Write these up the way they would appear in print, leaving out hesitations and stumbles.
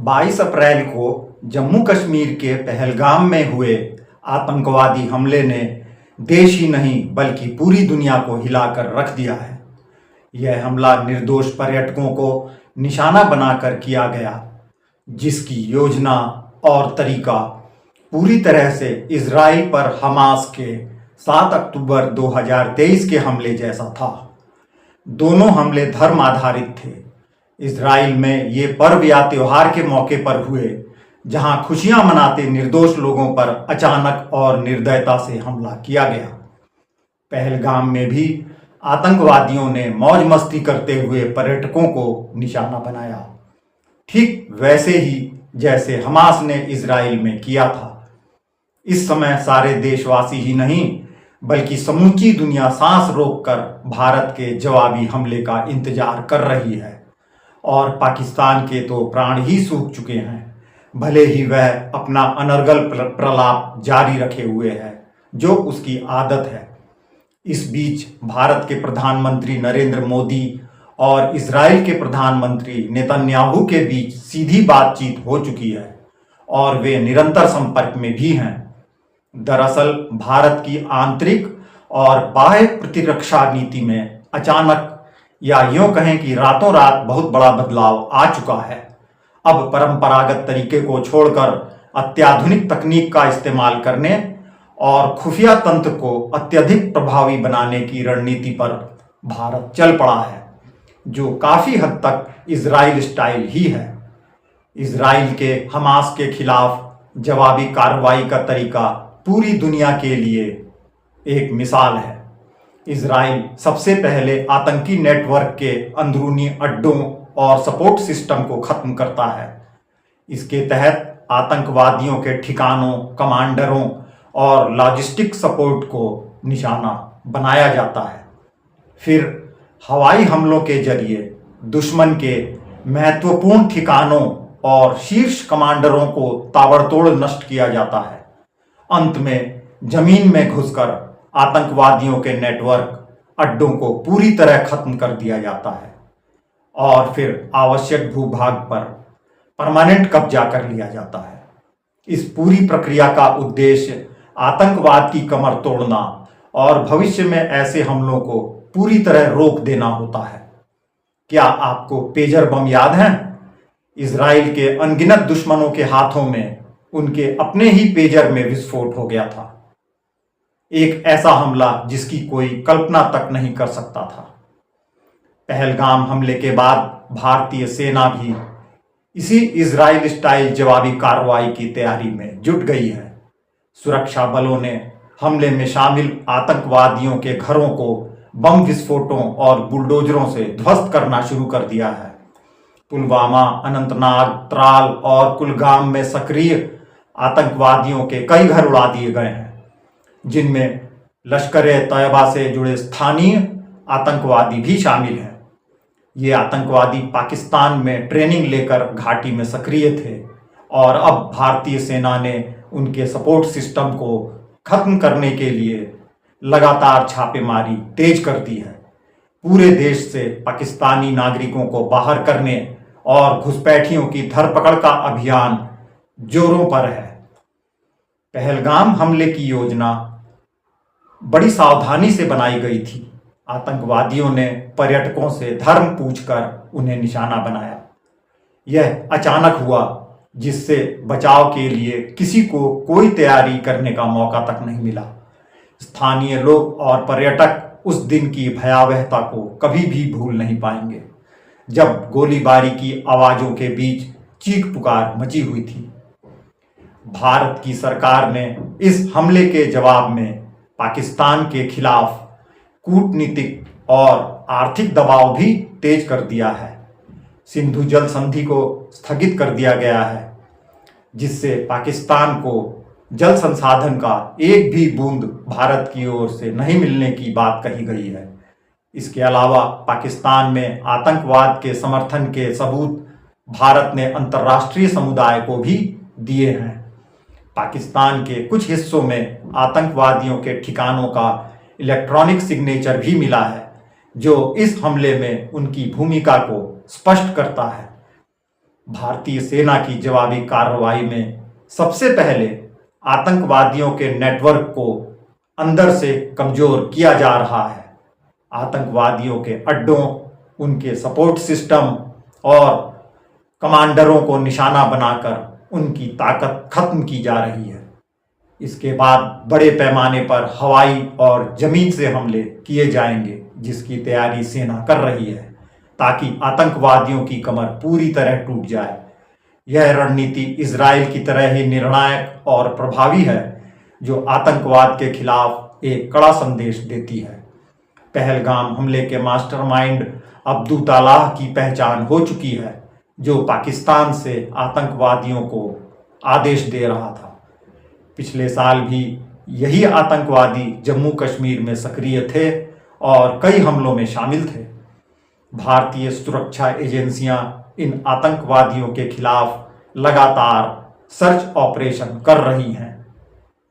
22 अप्रैल को जम्मू कश्मीर के पहलगाम में हुए आतंकवादी हमले ने देश ही नहीं बल्कि पूरी दुनिया को हिलाकर रख दिया है। यह हमला निर्दोष पर्यटकों को निशाना बनाकर किया गया, जिसकी योजना और तरीका पूरी तरह से इजराइल पर हमास के 7 अक्टूबर 2023 के हमले जैसा था। दोनों हमले धर्म आधारित थे। इजराइल में ये पर्व या त्योहार के मौके पर हुए, जहां खुशियां मनाते निर्दोष लोगों पर अचानक और निर्दयता से हमला किया गया। पहलगाम में भी आतंकवादियों ने मौज मस्ती करते हुए पर्यटकों को निशाना बनाया, ठीक वैसे ही जैसे हमास ने इजराइल में किया था। इस समय सारे देशवासी ही नहीं बल्कि समूची दुनिया सांस रोककर भारत के जवाबी हमले का इंतजार कर रही है। और पाकिस्तान के तो प्राण ही सूख चुके हैं, भले ही वह अपना अनर्गल प्रलाप जारी रखे हुए है, जो उसकी आदत है। इस बीच भारत के प्रधानमंत्री नरेंद्र मोदी और इजराइल के प्रधानमंत्री नेतन्याहू के बीच सीधी बातचीत हो चुकी है और वे निरंतर संपर्क में भी हैं। दरअसल भारत की आंतरिक और बाह्य प्रतिरक्षा नीति में अचानक या यूं कहें कि रातों रात बहुत बड़ा बदलाव आ चुका है। अब परंपरागत तरीके को छोड़कर अत्याधुनिक तकनीक का इस्तेमाल करने और खुफिया तंत्र को अत्यधिक प्रभावी बनाने की रणनीति पर भारत चल पड़ा है, जो काफी हद तक इजराइल स्टाइल ही है। इजराइल के हमास के खिलाफ जवाबी कार्रवाई का तरीका पूरी दुनिया के लिए एक मिसाल है। इजराइल सबसे पहले आतंकी नेटवर्क के अंदरूनी अड्डों और सपोर्ट सिस्टम को खत्म करता है। इसके तहत आतंकवादियों के ठिकानों, कमांडरों और लॉजिस्टिक सपोर्ट को निशाना बनाया जाता है। फिर हवाई हमलों के जरिए दुश्मन के महत्वपूर्ण ठिकानों और शीर्ष कमांडरों को ताबड़तोड़ नष्ट किया जाता है। अंत में जमीन में घुसकर आतंकवादियों के नेटवर्क अड्डों को पूरी तरह खत्म कर दिया जाता है और फिर आवश्यक भूभाग पर परमानेंट कब्जा कर लिया जाता है। इस पूरी प्रक्रिया का उद्देश्य आतंकवाद की कमर तोड़ना और भविष्य में ऐसे हमलों को पूरी तरह रोक देना होता है। क्या आपको पेजर बम याद हैं? इजराइल के अनगिनत दुश्मनों के हाथों में उनके अपने ही पेजर में विस्फोट हो गया था। एक ऐसा हमला जिसकी कोई कल्पना तक नहीं कर सकता था। पहलगाम हमले के बाद भारतीय सेना भी इसी इजराइल स्टाइल जवाबी कार्रवाई की तैयारी में जुट गई है। सुरक्षा बलों ने हमले में शामिल आतंकवादियों के घरों को बम विस्फोटों और बुलडोजरों से ध्वस्त करना शुरू कर दिया है। पुलवामा, अनंतनाग, त्राल और कुलगाम में सक्रिय आतंकवादियों के कई घर उड़ा दिए गए हैं, जिनमें लश्कर-ए-तैयबा से जुड़े स्थानीय आतंकवादी भी शामिल हैं। ये आतंकवादी पाकिस्तान में ट्रेनिंग लेकर घाटी में सक्रिय थे और अब भारतीय सेना ने उनके सपोर्ट सिस्टम को खत्म करने के लिए लगातार छापेमारी तेज कर दी है। पूरे देश से पाकिस्तानी नागरिकों को बाहर करने और घुसपैठियों की धरपकड़ का अभियान जोरों पर है। पहलगाम हमले की योजना बड़ी सावधानी से बनाई गई थी। आतंकवादियों ने पर्यटकों से धर्म पूछकर उन्हें निशाना बनाया। यह अचानक हुआ, जिससे बचाव के लिए किसी को कोई तैयारी करने का मौका तक नहीं मिला। स्थानीय लोग और पर्यटक उस दिन की भयावहता को कभी भी भूल नहीं पाएंगे, जब गोलीबारी की आवाजों के बीच चीख पुकार मची हुई थी। भारत की सरकार ने इस हमले के जवाब में पाकिस्तान के खिलाफ कूटनीतिक और आर्थिक दबाव भी तेज कर दिया है। सिंधु जल संधि को स्थगित कर दिया गया है, जिससे पाकिस्तान को जल संसाधन का एक भी बूंद भारत की ओर से नहीं मिलने की बात कही गई है। इसके अलावा पाकिस्तान में आतंकवाद के समर्थन के सबूत भारत ने अंतर्राष्ट्रीय समुदाय को भी दिए हैं। पाकिस्तान के कुछ हिस्सों में आतंकवादियों के ठिकानों का इलेक्ट्रॉनिक सिग्नेचर भी मिला है, जो इस हमले में उनकी भूमिका को स्पष्ट करता है। भारतीय सेना की जवाबी कार्रवाई में सबसे पहले आतंकवादियों के नेटवर्क को अंदर से कमजोर किया जा रहा है। आतंकवादियों के अड्डों, उनके सपोर्ट सिस्टम और कमांडरों को निशाना बनाकर उनकी ताकत खत्म की जा रही है। इसके बाद बड़े पैमाने पर हवाई और जमीन से हमले किए जाएंगे, जिसकी तैयारी सेना कर रही है ताकि आतंकवादियों की कमर पूरी तरह टूट जाए। यह रणनीति इजराइल की तरह ही निर्णायक और प्रभावी है, जो आतंकवाद के खिलाफ एक कड़ा संदेश देती है। पहलगाम हमले के मास्टरमाइंड अब्दू तालाह की पहचान हो चुकी है, जो पाकिस्तान से आतंकवादियों को आदेश दे रहा था। पिछले साल भी यही आतंकवादी जम्मू कश्मीर में सक्रिय थे और कई हमलों में शामिल थे। भारतीय सुरक्षा एजेंसियां इन आतंकवादियों के खिलाफ लगातार सर्च ऑपरेशन कर रही हैं,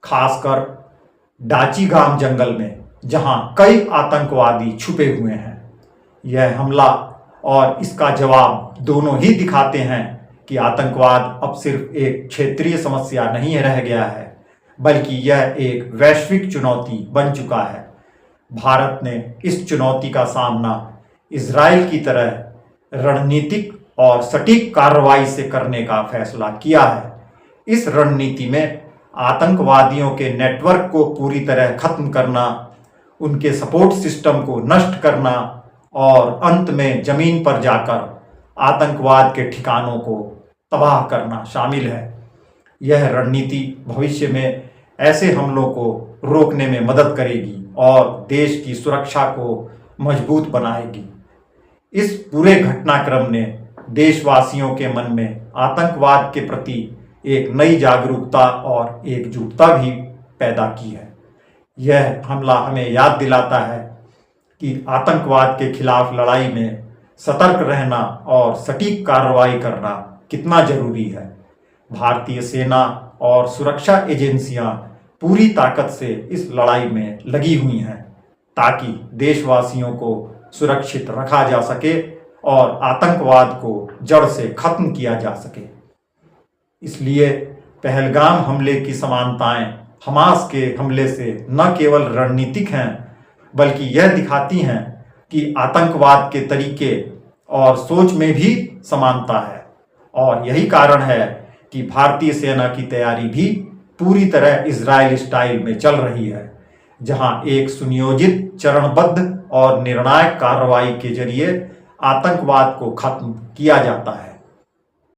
खासकर डाचीगाम जंगल में, जहां कई आतंकवादी छुपे हुए हैं। यह हमला और इसका जवाब दोनों ही दिखाते हैं कि आतंकवाद अब सिर्फ एक क्षेत्रीय समस्या नहीं रह गया है, बल्कि यह एक वैश्विक चुनौती बन चुका है। भारत ने इस चुनौती का सामना इजराइल की तरह रणनीतिक और सटीक कार्रवाई से करने का फैसला किया है। इस रणनीति में आतंकवादियों के नेटवर्क को पूरी तरह खत्म करना, उनके सपोर्ट सिस्टम को नष्ट करना और अंत में जमीन पर जाकर आतंकवाद के ठिकानों को तबाह करना शामिल है। यह रणनीति भविष्य में ऐसे हमलों को रोकने में मदद करेगी और देश की सुरक्षा को मजबूत बनाएगी। इस पूरे घटनाक्रम ने देशवासियों के मन में आतंकवाद के प्रति एक नई जागरूकता और एकजुटता भी पैदा की है। यह हमला हमें याद दिलाता है कि आतंकवाद के खिलाफ लड़ाई में सतर्क रहना और सटीक कार्रवाई करना कितना जरूरी है। भारतीय सेना और सुरक्षा एजेंसियां पूरी ताकत से इस लड़ाई में लगी हुई हैं ताकि देशवासियों को सुरक्षित रखा जा सके और आतंकवाद को जड़ से खत्म किया जा सके। इसलिए पहलगाम हमले की समानताएं हमास के हमले से न केवल रणनीतिक हैं, बल्कि यह दिखाती हैं कि आतंकवाद के तरीके और सोच में भी समानता है। और यही कारण है कि भारतीय सेना की तैयारी भी पूरी तरह इजराइल स्टाइल में चल रही है, जहां एक सुनियोजित, चरणबद्ध और निर्णायक कार्रवाई के जरिए आतंकवाद को खत्म किया जाता है।